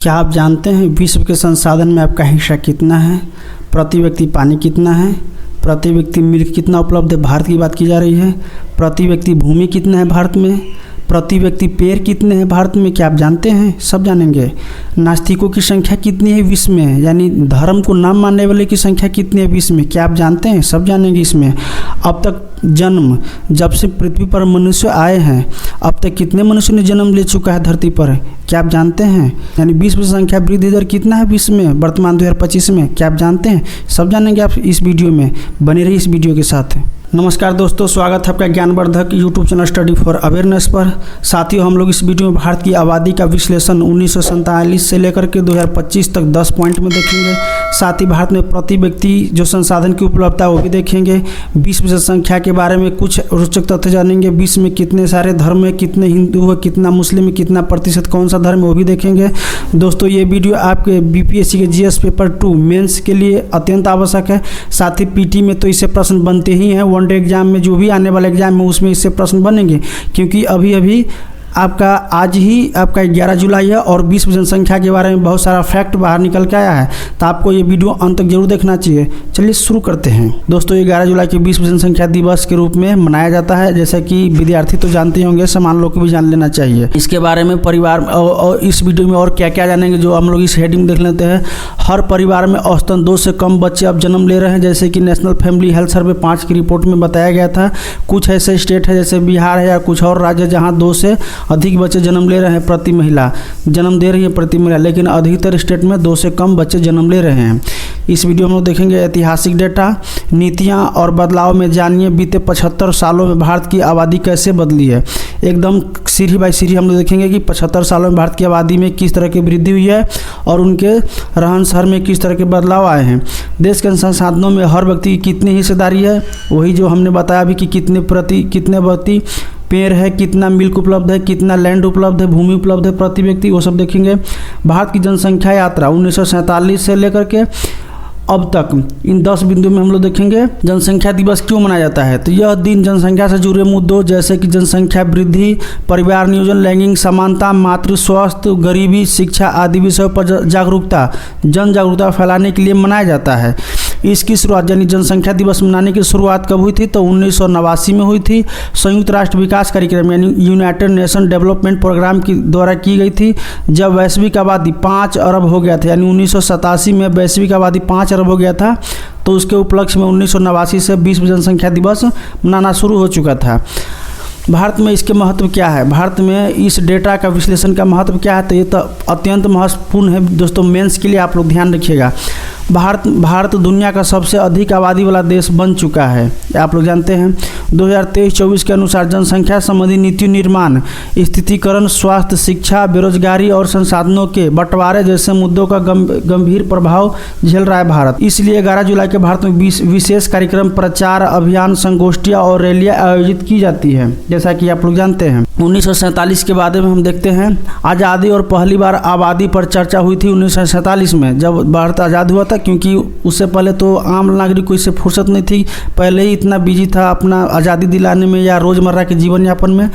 क्या आप जानते हैं विश्व के संसाधन में आपका हिस्सा कितना है? प्रति व्यक्ति पानी कितना है? प्रति व्यक्ति मिल्क कितना उपलब्ध है? भारत की बात की जा रही है। प्रति व्यक्ति भूमि कितना है भारत में? प्रति व्यक्ति पेड़ कितने हैं भारत में? क्या आप जानते हैं? सब जानेंगे। नास्तिकों की संख्या कितनी है विश्व में, यानी धर्म को न मानने वाले की संख्या कितनी है विश्व में? क्या आप जानते हैं? सब जानेंगे इसमें। अब तक जब से पृथ्वी पर मनुष्य आए हैं, अब तक कितने मनुष्य ने जन्म ले चुका है धरती पर? क्या आप जानते हैं? यानी विश्व संख्या वृद्धि दर कितना है विश्व में वर्तमान 2025 में? क्या आप जानते हैं? सब जानेंगे आप इस वीडियो में। बने रहिए इस वीडियो के साथ। नमस्कार दोस्तों, स्वागत है आपका ज्ञानवर्धक YouTube channel study for awareness पर। साथियों, हम लोग इस वीडियो में भारत की आबादी का विश्लेषण 1947 से लेकर के 2025 तक 10 पॉइंट में देखेंगे। साथ ही भारत में प्रति व्यक्ति जो संसाधन की उपलब्धता है वो भी देखेंगे। विश्व जनसंख्या के बारे में कुछ रोचक तथ्य जानेंगे। विश्व में कितने सारे धर्म है, कितने हिंदू है, कितना मुस्लिम है, कितना प्रतिशत कौन सा धर्म है, वो भी देखेंगे। दोस्तों, ये वीडियो आपके बीपीएससी के जीएस पेपर 2 मेंस के लिए अत्यंत आवश्यक है। साथ ही पीटी में तो इससे प्रश्न बनते ही हैं। वन डे एग्जाम में जो भी आने वाला एग्जाम है उसमें इससे प्रश्न बनेंगे, क्योंकि अभी आपका आज ही आपका 11 जुलाई है और विश्व जनसंख्या के बारे में बहुत सारा फैक्ट बाहर निकल के आया है। तो आपको ये वीडियो अंत तक जरूर देखना चाहिए। चलिए शुरू करते हैं। दोस्तों, 11 जुलाई के विश्व जनसंख्या दिवस के रूप में मनाया जाता है। जैसे कि विद्यार्थी तो जानते होंगे, सामान्य लोग को भी जान लेना चाहिए। इसके बारे में परिवार और इस वीडियो में और क्या क्या जानेंगे, जो हम लोग इस हेडिंग देख लेते हैं। हर परिवार में औसतन 2 से कम बच्चे अब जन्म ले रहे हैं, जैसे कि नेशनल फैमिली हेल्थ सर्वे 5 की रिपोर्ट में बताया गया था। कुछ ऐसे स्टेट है जैसे बिहार है या कुछ और राज्य जहाँ 2 से अधिक बच्चे जन्म ले रहे हैं प्रति महिला, जन्म दे रही है प्रति महिला, लेकिन अधिकतर स्टेट में 2 से कम बच्चे जन्म ले रहे हैं। इस वीडियो में हम लोग देखेंगे ऐतिहासिक डेटा, नीतियां और बदलाव में जानिए बीते 75 सालों में भारत की आबादी कैसे बदली है। एकदम सीढ़ी बाई सीढ़ी हम लोग देखेंगे कि 75 सालों में भारत की आबादी में किस तरह की वृद्धि हुई है और उनके रहन सहन में किस तरह के बदलाव आए हैं। देश के संसाधनों में हर व्यक्ति की कितनी हिस्सेदारी है, वही जो हमने बताया भी कि कितने व्यक्ति पेड़ है, कितना मिल्क उपलब्ध है, कितना लैंड उपलब्ध है, भूमि उपलब्ध है प्रति व्यक्ति, वो सब देखेंगे। भारत की जनसंख्या यात्रा 1947 से लेकर के अब तक इन 10 बिंदु में हम लोग देखेंगे। जनसंख्या दिवस क्यों मनाया जाता है? तो यह दिन जनसंख्या से जुड़े मुद्दों जैसे कि जनसंख्या वृद्धि, परिवार नियोजन, लैंगिक समानता, मातृ स्वास्थ्य, गरीबी, शिक्षा आदि विषयों पर जन जागरूकता फैलाने के लिए मनाया जाता है। इसकी शुरुआत यानी जनसंख्या दिवस मनाने की शुरुआत कब हुई थी? तो 1989 में हुई थी। संयुक्त राष्ट्र विकास कार्यक्रम यानी यूनाइटेड नेशन डेवलपमेंट प्रोग्राम की द्वारा की गई थी, जब वैश्विक आबादी 5 अरब हो गया था। यानी 1987 में वैश्विक आबादी 5 अरब हो गया था, तो उसके उपलक्ष्य में 1989 से विश्व जनसंख्या दिवस मनाना शुरू हो चुका था। भारत में इसके महत्व क्या है? भारत में इस डेटा का विश्लेषण का महत्व क्या है? तो ये तो अत्यंत महत्वपूर्ण है दोस्तों, मेंस के लिए आप लोग ध्यान रखिएगा। भारत दुनिया का सबसे अधिक आबादी वाला देश बन चुका है, आप लोग जानते हैं। 2023-24 के अनुसार जनसंख्या संबंधी नीति निर्माण, स्थितीकरण, स्वास्थ्य, शिक्षा, बेरोजगारी और संसाधनों के बंटवारे जैसे मुद्दों का गंभीर प्रभाव झेल रहा है भारत। इसलिए 11 जुलाई के भारत में विशेष कार्यक्रम, प्रचार अभियान, संगोष्ठियाँ और रैलियाँ आयोजित की जाती है, जैसा कि आप लोग जानते हैं। 1947 के बाद में हम देखते हैं आज़ादी और पहली बार आबादी पर चर्चा हुई थी 1947 में, जब भारत आज़ाद हुआ था, क्योंकि उससे पहले तो आम नागरिक को इससे फुर्सत नहीं थी, पहले ही इतना बिजी था अपना आज़ादी दिलाने में या रोज़मर्रा के जीवन यापन में।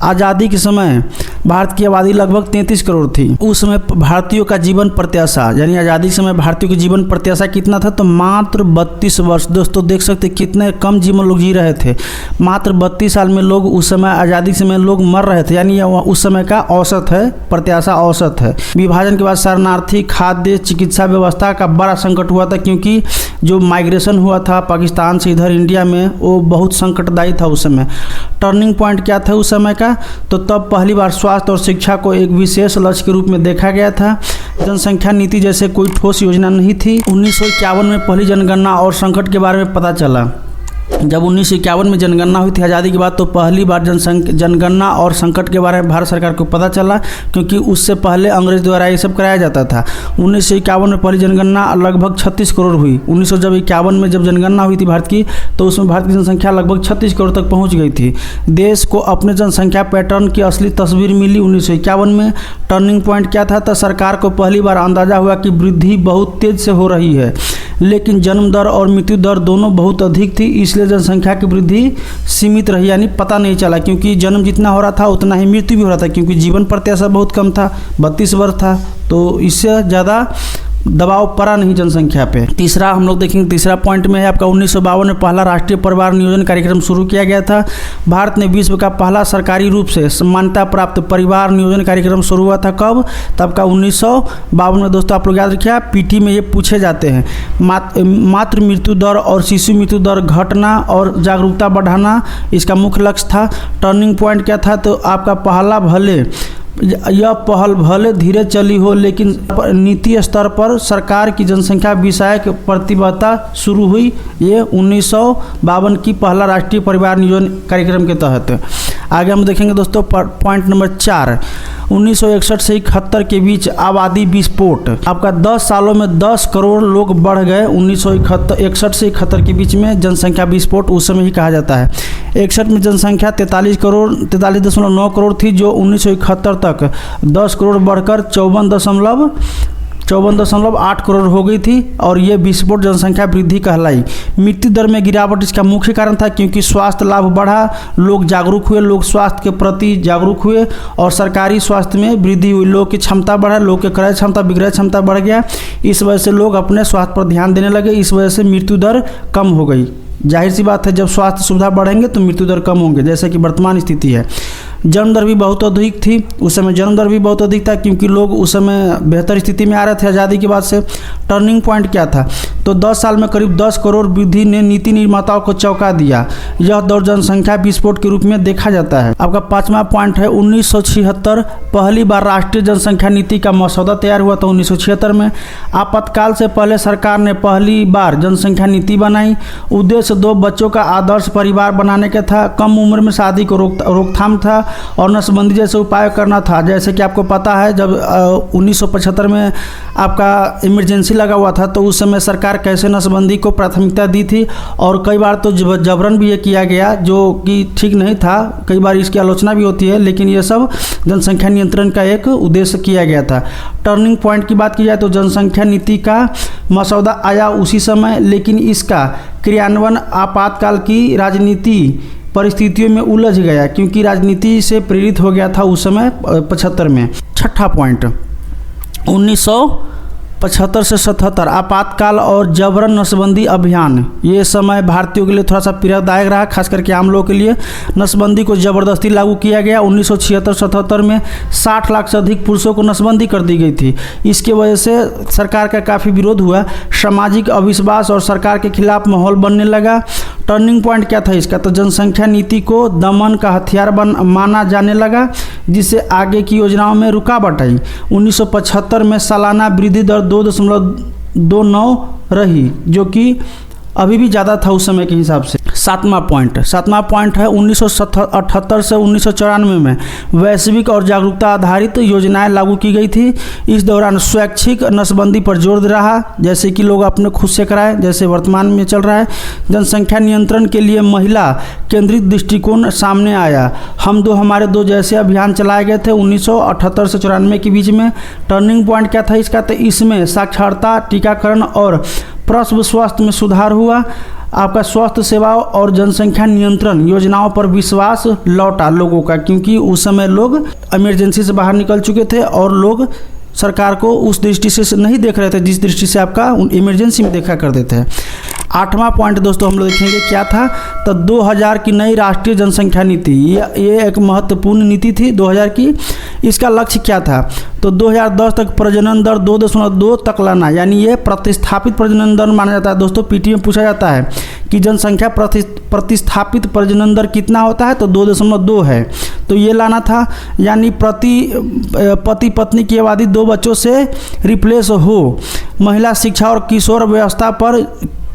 आज़ादी के समय भारत की आबादी लगभग 33 करोड़ थी। उस समय भारतीयों का जीवन प्रत्याशा यानी आज़ादी के समय भारतीयों की जीवन प्रत्याशा कितना था? तो मात्र 32 वर्ष। दोस्तों देख सकते कितने कम जीवन लोग जी रहे थे। मात्र 32 साल में लोग उस समय आज़ादी के समय लोग मर रहे थे, यानी उस समय का औसत है, प्रत्याशा औसत है। विभाजन के बाद शरणार्थी, खाद्य, चिकित्सा व्यवस्था का बड़ा संकट हुआ था, क्योंकि जो माइग्रेशन हुआ था पाकिस्तान से इधर इंडिया में, वो बहुत संकटदायी था उस समय। टर्निंग पॉइंट क्या था उस समय का? तो तब पहली बार स्वास्थ्य और शिक्षा को एक विशेष लक्ष्य के रूप में देखा गया था। जनसंख्या नीति जैसे कोई ठोस योजना नहीं थी। 1951 में पहली जनगणना और संकट के बारे में पता चला। जब 1951 में जनगणना हुई थी आज़ादी के बाद, तो पहली बार जनगणना और संकट के बारे में भारत सरकार को पता चला, क्योंकि उससे पहले अंग्रेज द्वारा ये सब कराया जाता था। 1951 में पहली जनगणना लगभग 36 करोड़ हुई। 1951 में जब जनगणना हुई थी भारत की, तो उसमें भारत की जनसंख्या लगभग 36 करोड़ तक पहुँच गई थी। देश को अपने जनसंख्या पैटर्न की असली तस्वीर मिली 1951 में। टर्निंग पॉइंट क्या था? तो सरकार को पहली बार अंदाजा हुआ कि वृद्धि बहुत तेज से हो रही है। लेकिन जन्म दर और मृत्यु दर दोनों बहुत अधिक थी, इसलिए जनसंख्या की वृद्धि सीमित रही, यानी पता नहीं चला, क्योंकि जन्म जितना हो रहा था उतना ही मृत्यु भी हो रहा था, क्योंकि जीवन प्रत्याशा बहुत कम था, 32 वर्ष था, तो इससे ज़्यादा दबाव पड़ा नहीं जनसंख्या पे। तीसरा हम लोग देखेंगे, तीसरा पॉइंट में है आपका 1952 में पहला राष्ट्रीय परिवार नियोजन कार्यक्रम शुरू किया गया था। भारत ने विश्व का पहला सरकारी रूप से मान्यता प्राप्त परिवार नियोजन कार्यक्रम शुरू हुआ था। कब? तब का 1952 में। दोस्तों आप लोग याद रखिए, पीटी में ये पूछे जाते हैं। मातृ मृत्यु दर और शिशु मृत्यु दर घटना और जागरूकता बढ़ाना इसका मुख्य लक्ष्य था। टर्निंग पॉइंट क्या था? तो आपका पहला भले यह पहल भले धीरे चली हो, लेकिन नीति स्तर पर सरकार की जनसंख्या विषयक प्रतिबद्धता शुरू हुई। ये 1952 की पहला राष्ट्रीय परिवार नियोजन कार्यक्रम के तहत। आगे हम देखेंगे दोस्तों पॉइंट नंबर 4, 1961 से 71 के बीच आबादी विस्फोट। आपका 10 सालों में 10 करोड़ लोग बढ़ गए। 1961 से 71 के बीच में जनसंख्या विस्फोट उस समय ही कहा जाता है। 61 में जनसंख्या 43.9 करोड़ थी, जो 1971 तक 10 करोड़ बढ़कर 54.8 करोड़ हो गई थी, और ये विस्फोट जनसंख्या वृद्धि कहलाई। मृत्यु दर में गिरावट इसका मुख्य कारण था, क्योंकि स्वास्थ्य लाभ बढ़ा, लोग जागरूक हुए, लोग स्वास्थ्य के प्रति जागरूक हुए और सरकारी स्वास्थ्य में वृद्धि हुई, लोग की क्षमता बढ़ा, लोग के क्रय क्षमता विक्रय क्षमता बढ़ गया। इस वजह से लोग अपने स्वास्थ्य पर ध्यान देने लगे, इस वजह से मृत्यु दर कम हो गई। जाहिर सी बात है, जब स्वास्थ्य सुविधा बढ़ेंगे तो मृत्यु दर कम होंगे, जैसे कि वर्तमान स्थिति है। जन्म दर भी बहुत अधिक थी उस समय, जन्म दर भी बहुत अधिक था, क्योंकि लोग उस समय बेहतर स्थिति में आ रहे थे आज़ादी के बाद से। टर्निंग पॉइंट क्या था? तो 10 साल में करीब 10 करोड़ वृद्धि ने नीति निर्माताओं को चौंका दिया। यह दौर जनसंख्या विस्फोट के रूप में देखा जाता है। आपका 5वां पॉइंट है 1976 पहली बार राष्ट्रीय जनसंख्या नीति का मसौदा तैयार हुआ था 1976 में। आपातकाल से पहले सरकार ने पहली बार जनसंख्या नीति बनाई। उद्देश्य 2 बच्चों का आदर्श परिवार बनाने का था, कम उम्र में शादी को रोकथाम था और नसबंदी जैसे उपाय करना था। जैसे कि आपको पता है, जब 1975 में आपका इमरजेंसी लगा हुआ था, तो उस समय सरकार कैसे नसबंदी को प्राथमिकता दी थी, और कई बार तो जबरन भी ये किया गया, जो कि ठीक नहीं था। कई बार इसकी आलोचना भी होती है, लेकिन ये सब जनसंख्या नियंत्रण का एक उद्देश्य किया गया था। टर्निंग पॉइंट की बात की जाए तो जनसंख्या नीति का मसौदा आया उसी समय, लेकिन इसका क्रियान्वयन आपातकाल की राजनीति परिस्थितियों में उलझ गया, क्योंकि राजनीति से प्रेरित हो गया था उस समय 75 में। 6ठा पॉइंट 1975 से 77 आपातकाल और जबरन नसबंदी अभियान। ये समय भारतीयों के लिए थोड़ा सा पीड़ादायक रहा, खास करके आम लोगों के लिए। नसबंदी को ज़बरदस्ती लागू किया गया। 1976-77 में 60 लाख से अधिक पुरुषों को नसबंदी कर दी गई थी। इसके वजह से सरकार का काफ़ी विरोध हुआ, सामाजिक अविश्वास और सरकार के खिलाफ माहौल बनने लगा। टर्निंग पॉइंट क्या था इसका? तो जनसंख्या नीति को दमन का हथियार माना जाने लगा, जिससे आगे की योजनाओं में रुकावट आई। 1975 में सालाना वृद्धि दर 2.29 रही, जो कि अभी भी ज़्यादा था उस समय के हिसाब से। 7वां पॉइंट है 1978 से 1994 में वैश्विक और जागरूकता आधारित योजनाएं लागू की गई थी। इस दौरान स्वैच्छिक नसबंदी पर जोर रहा, जैसे कि लोग अपने खुद से कराएं, जैसे वर्तमान में चल रहा है। जनसंख्या नियंत्रण के लिए महिला केंद्रित दृष्टिकोण सामने आया। हम दो हमारे दो जैसे अभियान चलाए गए थे 1978 से 94 के बीच में। टर्निंग पॉइंट क्या था इसका? तो इसमें साक्षरता, टीकाकरण और प्रसव स्वास्थ्य में सुधार हुआ। आपका स्वास्थ्य सेवाओं और जनसंख्या नियंत्रण योजनाओं पर विश्वास लौटा लोगों का, क्योंकि उस समय लोग इमरजेंसी से बाहर निकल चुके थे और लोग सरकार को उस दृष्टि से नहीं देख रहे थे जिस दृष्टि से आपका इमरजेंसी में देखा करते थे। 8वां पॉइंट दोस्तों हम लोग देखेंगे क्या था? तो 2000 की नई राष्ट्रीय जनसंख्या नीति, ये एक महत्वपूर्ण नीति थी 2000 की। इसका लक्ष्य क्या था? तो 2010 तक प्रजनन दर 2.2 तक लाना, यानी ये प्रतिस्थापित प्रजनन दर माना जाता है। दोस्तों पीटी में पूछा जाता है कि जनसंख्या प्रतिस्थापित प्रजनन दर कितना होता है? तो 2.2 है। तो ये लाना था, यानी पति पत्नी की आबादी 2 बच्चों से रिप्लेस हो। महिला शिक्षा और किशोर व्यवस्था पर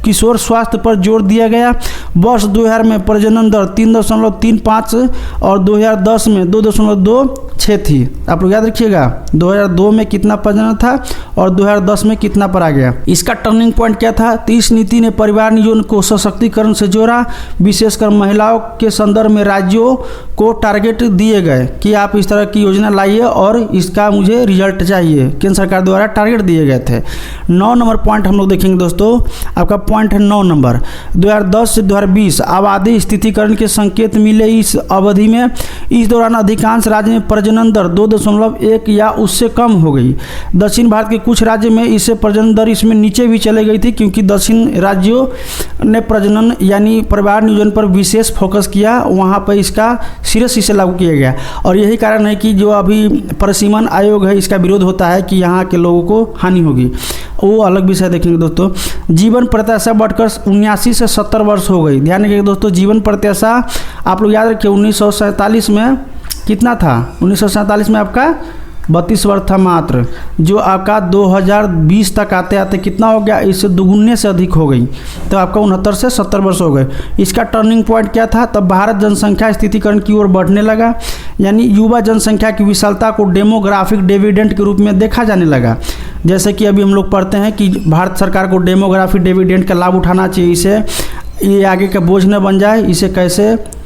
किशोर स्वास्थ्य पर जोर दिया गया। वर्ष 2000 में प्रजनन दर 3.35 और 2010 में 2.26 थी। आप लोग याद रखिएगा 2002 में कितना प्रजनन था और 2010 में कितना पर आ गया। इसका टर्निंग पॉइंट क्या था? तो इस नीति ने परिवार नियोजन को सशक्तिकरण से जोड़ा, विशेषकर महिलाओं के संदर्भ में राज्यों को टारगेट दिए गए कि आप इस तरह की योजना लाइए और इसका मुझे रिजल्ट चाहिए। केंद्र सरकार द्वारा टारगेट दिए गए थे। 9 नंबर पॉइंट हम लोग देखेंगे दोस्तों, आपका पॉइंट है 9 नंबर। 2010 से 2020 आबादी स्थितीकरण के संकेत मिले। इस अवधि में इस दौरान अधिकांश राज्य में प्रजनन दर 2.1 या उससे कम हो गई। दक्षिण भारत के कुछ राज्य में इससे प्रजनन दर इसमें नीचे भी चले गई थी, क्योंकि दक्षिण राज्यों ने प्रजनन यानी परिवार नियोजन पर विशेष फोकस किया, वहाँ पर इसका सीरियस इसे लागू किया गया। और यही कारण है कि जो अभी परिसीमन आयोग है इसका विरोध होता है कि यहाँ के लोगों को हानि होगी, वो अलग विषय देखेंगे दोस्तों। जीवन प्रत्याशा बढ़कर 79 से 70 वर्ष हो गई। ध्यान रखिएगा दोस्तों, जीवन प्रत्याशा आप लोग याद रखिए 1947 में कितना था? 1947 में आपका 32 वर्ष था मात्र, जो आपका 2020 तक आते आते कितना हो गया? इससे दुगुने से अधिक हो गई, तो आपका 69 से 70 वर्ष हो गए। इसका टर्निंग पॉइंट क्या था? तब भारत जनसंख्या स्थितीकरण की ओर बढ़ने लगा, यानी युवा जनसंख्या की विशालता को डेमोग्राफिक डिविडेंड के रूप में देखा जाने लगा। जैसे कि अभी हम लोग पढ़ते हैं कि भारत सरकार को डेमोग्राफिक डिविडेंड का लाभ उठाना चाहिए, इसे ये आगे का बोझ न बन जाए, इसे कैसे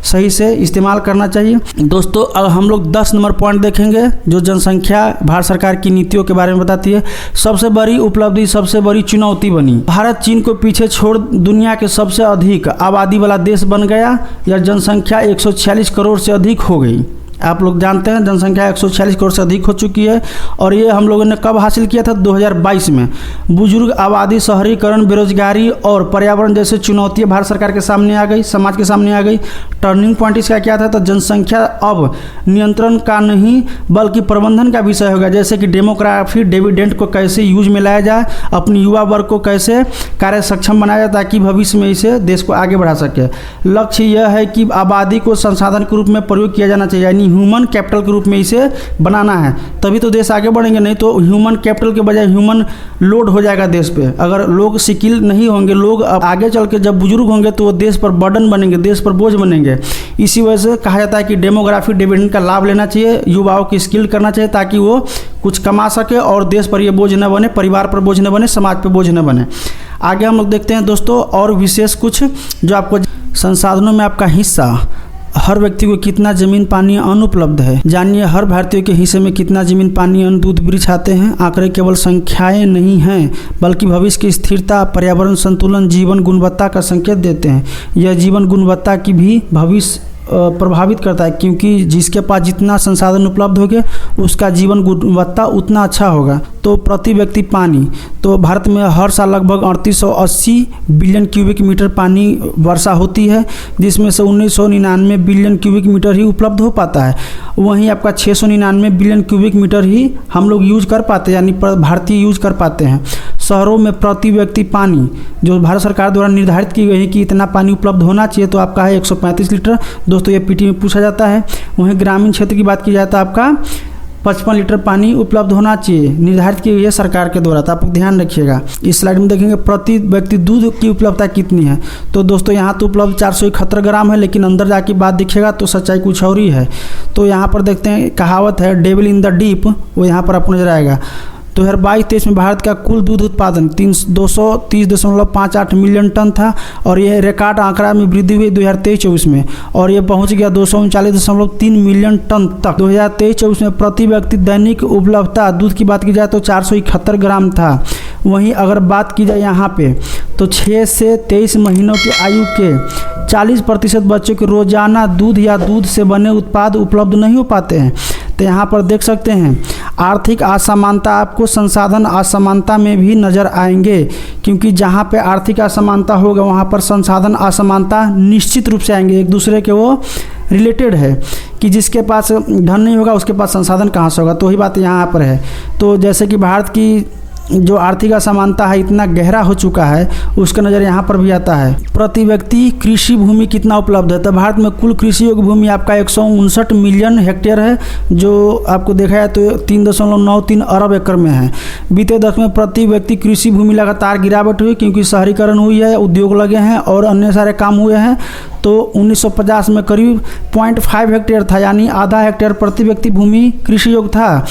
सही से इस्तेमाल करना चाहिए। दोस्तों अब हम लोग 10 नंबर पॉइंट देखेंगे जो जनसंख्या भारत सरकार की नीतियों के बारे में बताती है। सबसे बड़ी उपलब्धि, सबसे बड़ी चुनौती बनी। भारत चीन को पीछे छोड़ दुनिया के सबसे अधिक आबादी वाला देश बन गया। यह जनसंख्या 146 करोड़ से अधिक हो गई। आप लोग जानते हैं जनसंख्या 146 करोड़ से अधिक हो चुकी है। और ये हम लोगों ने कब हासिल किया था? 2022 में। बुजुर्ग आबादी, शहरीकरण, बेरोजगारी और पर्यावरण जैसे चुनौतियां भारत सरकार के सामने आ गई, समाज के सामने आ गई। टर्निंग पॉइंट इसका क्या था? तो जनसंख्या अब नियंत्रण का नहीं बल्कि प्रबंधन का विषय होगा। जैसे कि डेमोग्राफी डिविडेंड को कैसे यूज में लाया जाए, अपनी युवा वर्ग को कैसे कार्य सक्षम बनाया जाए ताकि भविष्य में इसे देश को आगे बढ़ा सके। लक्ष्य यह है कि आबादी को संसाधन के रूप में प्रयोग किया जाना चाहिए, यानी ह्यूमन कैपिटल के रूप में इसे बनाना है, तभी तो देश आगे बढ़ेंगे। नहीं तो ह्यूमन कैपिटल के बजाय ह्यूमन लोड हो जाएगा देश पे। अगर लोग स्किल नहीं होंगे, लोग अब आगे चल के जब बुजुर्ग होंगे तो वो देश पर बर्डन बनेंगे, देश पर बोझ बनेंगे। इसी वजह से कहा जाता है कि डेमोग्राफी डिविडेंड का लाभ लेना चाहिए, युवाओं की स्किल करना चाहिए ताकि वो कुछ कमा सके और देश पर ये बोझ न बने, परिवार पर बोझ न बने, समाज पर बोझ न बने। आगे हम लोग देखते हैं दोस्तों और विशेष कुछ जो आपको संसाधनों में आपका हिस्सा। हर व्यक्ति को कितना जमीन, पानी, अन्न उपलब्ध है? जानिए हर भारतीय के हिस्से में कितना जमीन, पानी, अन्न, दूध, वृक्ष आते हैं। आंकड़े केवल संख्याएं नहीं हैं बल्कि भविष्य की स्थिरता, पर्यावरण संतुलन, जीवन गुणवत्ता का संकेत देते हैं। यह जीवन गुणवत्ता की भी भविष्य प्रभावित करता है, क्योंकि जिसके पास जितना संसाधन उपलब्ध होंगे उसका जीवन गुणवत्ता उतना अच्छा होगा। तो प्रति व्यक्ति पानी, तो भारत में हर साल लगभग 3880 बिलियन क्यूबिक मीटर पानी वर्षा होती है, जिसमें से 1999 बिलियन क्यूबिक मीटर ही उपलब्ध हो पाता है। वहीं आपका 699 बिलियन क्यूबिक मीटर ही हम लोग यूज कर पाते हैं, यानी भारतीय यूज कर पाते हैं। शहरों में प्रति व्यक्ति पानी जो भारत सरकार द्वारा निर्धारित की गई है कि इतना पानी उपलब्ध होना चाहिए, तो आपका है 135 लीटर। दोस्तों ये पीटी में पूछा जाता है। वहीं ग्रामीण क्षेत्र की बात की जाए तो आपका 55 लीटर पानी उपलब्ध होना चाहिए, निर्धारित की गई है सरकार के द्वारा। तो आप ध्यान रखिएगा। इस स्लाइड में देखेंगे प्रति व्यक्ति दूध की उपलब्धता कितनी है। तो दोस्तों यहाँ तो उपलब्ध 471 ग्राम है, लेकिन अंदर जाके बात दिखेगा तो सच्चाई कुछ और ही है। तो यहाँ पर देखते हैं, कहावत है डेविल इन द डीप, वो यहाँ पर आपको नजर आएगा। 2022-23 में भारत का कुल दूध उत्पादन 230.58 मिलियन टन था और यह रिकॉर्ड आंकड़ा में वृद्धि हुई 2023-24 में, और यह पहुंच गया 239.3 मिलियन टन तक। 2023-24 में प्रति व्यक्ति दैनिक उपलब्धता दूध की बात की जाए तो 471 ग्राम था। वहीं अगर बात की जाए यहाँ पे तो 6 से 23 महीनों की आयु के 40% बच्चों को रोजाना दूध या दूध से बने उत्पाद उपलब्ध नहीं हो पाते हैं। तो यहाँ पर देख सकते हैं आर्थिक असमानता आपको संसाधन असमानता में भी नज़र आएंगे, क्योंकि जहाँ पे आर्थिक असमानता होगा वहाँ पर संसाधन असमानता निश्चित रूप से आएंगे। एक दूसरे के वो रिलेटेड है कि जिसके पास धन नहीं होगा उसके पास संसाधन कहाँ से होगा, तो वही बात यहाँ पर है। तो जैसे कि भारत की जो आर्थिक असमानता है इतना गहरा हो चुका है, उसका नज़र यहाँ पर भी आता है। प्रति व्यक्ति कृषि भूमि कितना उपलब्ध है, तो भारत में कुल कृषि योग्य भूमि आपका 159 मिलियन हेक्टेयर है, जो आपको देखा है तो 3.93 अरब एकड़ में है। बीते दशक में प्रति व्यक्ति कृषि भूमि लगातार गिरावट हुई, क्योंकि शहरीकरण हुई है, उद्योग लगे हैं और अन्य सारे काम हुए हैं। तो 1950 में करीब 0.5 हेक्टेयर था, यानी आधा हेक्टेयर प्रति व्यक्ति भूमि कृषि योग्य था।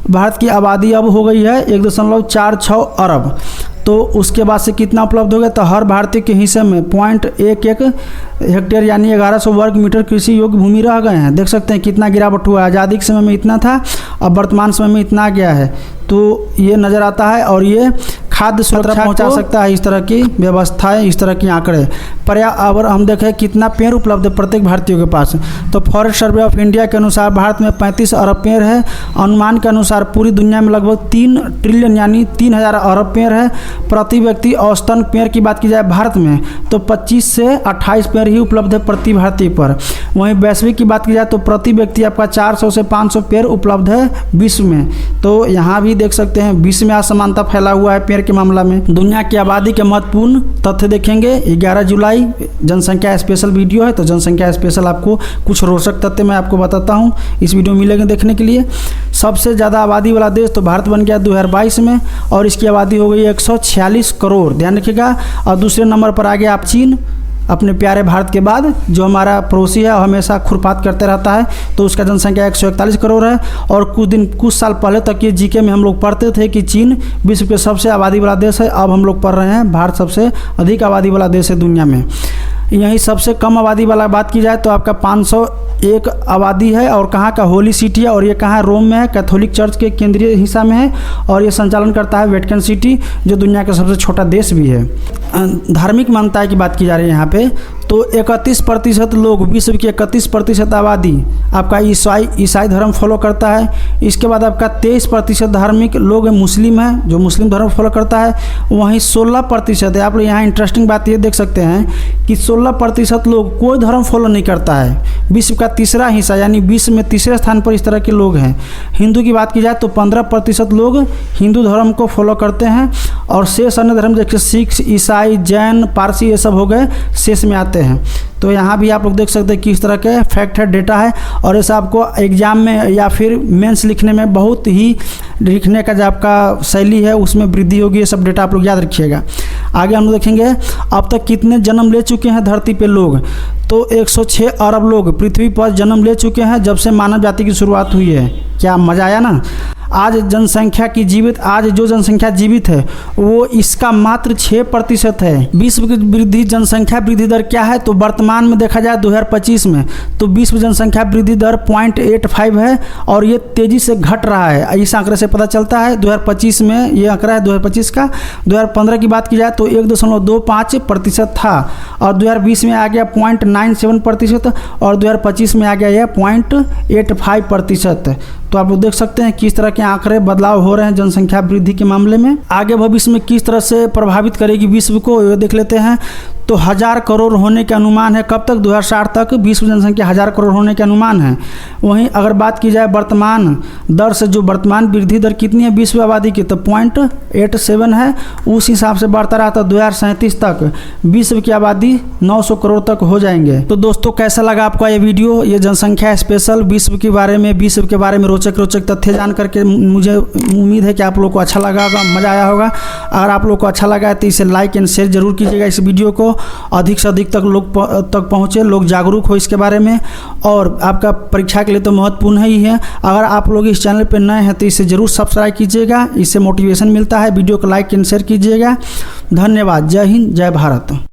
भारत की आबादी अब हो गई है 1.46 अरब। तो उसके बाद से कितना उपलब्ध हो गया, तो हर भारतीय के हिस्से में 0.11 हेक्टेयर यानी 1100 वर्ग मीटर कृषि योग्य भूमि रह गए हैं। देख सकते हैं कितना गिरावट हुआ है। आज़ादी के समय में इतना था, अब वर्तमान समय में इतना आ गया है। तो ये नज़र आता है और ये खाद्य सुरक्षा पहुंचा सकता है। इस तरह की व्यवस्थाएं, इस तरह के आंकड़े। पर्यावरण हम देखें कितना पेड़ उपलब्ध है प्रत्येक भारतीय के पास, तो फॉरेस्ट सर्वे ऑफ इंडिया के अनुसार भारत में 35 अरब पेड़ है। अनुमान के अनुसार पूरी दुनिया में लगभग 3 ट्रिलियन यानी 3000 अरब पेड़ है। प्रति व्यक्ति औसतन पेड़ की बात की जाए भारत में तो 25 से 28 पेड़ ही उपलब्ध है प्रति भारतीय पर। वहीं वैश्विक की बात की जाए तो प्रति व्यक्ति आपका 400 से 500 पेड़ उपलब्ध है विश्व में। तो यहाँ भी देख सकते हैं विश्व में असमानता फैला हुआ है पेड़ के मामला में। दुनिया की आबादी के महत्वपूर्ण तथ्य देखेंगे। 11 जुलाई जनसंख्या स्पेशल वीडियो है, तो जनसंख्या स्पेशल आपको कुछ रोचक तथ्य मैं आपको बताता हूँ, इस वीडियो में मिलेंगे देखने के लिए। सबसे ज़्यादा आबादी वाला देश तो भारत बन गया 2022 में, और इसकी आबादी हो गई 146 करोड़, ध्यान रखिएगा। और दूसरे नंबर पर आ गया आप चीन, अपने प्यारे भारत के बाद, जो हमारा पड़ोसी है, हमेशा खुरपात करते रहता है। तो उसका जनसंख्या 141 करोड़ है। और कुछ साल पहले तक ये जीके में हम लोग पढ़ते थे कि चीन विश्व के सबसे आबादी वाला देश है। अब हम लोग पढ़ रहे हैं भारत सबसे अधिक आबादी वाला देश है दुनिया में। यहीं सबसे कम आबादी वाला बात की जाए तो आपका 501 आबादी है। और कहाँ का होली सिटी है, और ये कहाँ रोम में है, कैथोलिक चर्च के केंद्रीय हिस्सा में है। और ये संचालन करता है वेटिकन सिटी, जो दुनिया का सबसे छोटा देश भी है। धार्मिक मान्यता की बात की जा रही है यहाँ पे, तो 31% लोग, विश्व की 31% आबादी आपका ईसाई धर्म फॉलो करता है। इसके बाद आपका 23% धार्मिक लोग मुस्लिम हैं, जो मुस्लिम धर्म फॉलो करता है। वहीं 16% है। आप लोग यहाँ इंटरेस्टिंग बात ये देख सकते हैं कि 16% लोग कोई धर्म फॉलो नहीं करता है। विश्व का तीसरा हिस्सा यानी विश्व में तीसरे स्थान पर इस तरह के लोग हैं। हिंदू की बात की जाए तो 15% लोग हिंदू धर्म को फॉलो करते हैं। और शेष अन्य धर्म जैसे सिख, ईसाई, जैन, पारसी, ये सब हो गए शेष में आते हैं। तो यहाँ भी आप लोग देख सकते हैं किस तरह के फैक्ट है, डेटा है। और ऐसा आपको एग्जाम में या फिर मेंस लिखने में बहुत ही लिखने का जो आपका शैली है उसमें वृद्धि होगी। ये सब डेटा आप लोग याद रखिएगा। आगे हम देखेंगे अब तक कितने जन्म ले चुके हैं धरती पे लोग, तो 106 अरब लोग पृथ्वी पर जन्म ले चुके हैं जब से मानव जाति की शुरुआत हुई है। क्या मज़ा आया ना। आज जो जनसंख्या जीवित है वो इसका मात्र 6% है। विश्व की वृद्धि जनसंख्या वृद्धि दर क्या है, तो वर्तमान में देखा जाए 2025 में तो विश्व जनसंख्या वृद्धि दर 0.85 है। और ये तेज़ी से घट रहा है। इस आंकड़े से पता चलता है 2025 में ये आंकड़ा है 2025 का। 2015 की बात की जाए तो 1.25% था, और 2020 में आ गया 0.97%, और 2025 में आ गया यह 0.85%। तो आप लोग देख सकते हैं किस तरह के आंकड़े बदलाव हो रहे हैं जनसंख्या वृद्धि के मामले में। आगे भविष्य में किस तरह से प्रभावित करेगी विश्व को, ये देख लेते हैं। तो 1000 करोड़ होने के अनुमान है। कब तक? 2060 तक विश्व जनसंख्या 1000 करोड़ होने के अनुमान है। वहीं अगर बात की जाए वर्तमान दर से, जो वर्तमान वृद्धि दर कितनी है विश्व आबादी की, तो 0.87 है। उस हिसाब से बढ़ता रहा तो 2037 तक विश्व की आबादी 900 करोड़ तक हो जाएंगे। तो दोस्तों कैसा लगा आपका ये वीडियो, ये जनसंख्या स्पेशल विश्व के बारे में रोचक तथ्य जान करके मुझे उम्मीद है कि आप लोगों को अच्छा लगा होगा, मज़ा आया होगा। अगर आप लोगों को अच्छा लगा है तो इसे लाइक एंड शेयर जरूर कीजिएगा। इस वीडियो को अधिक से अधिक तक लोग तक पहुँचे, लोग जागरूक हो इसके बारे में। और आपका परीक्षा के लिए तो महत्वपूर्ण ही है। अगर आप लोग इस चैनल पर नए हैं तो इसे ज़रूर सब्सक्राइब कीजिएगा, इससे मोटिवेशन मिलता है। वीडियो को लाइक एंड शेयर कीजिएगा। धन्यवाद। जय हिंद, जय भारत।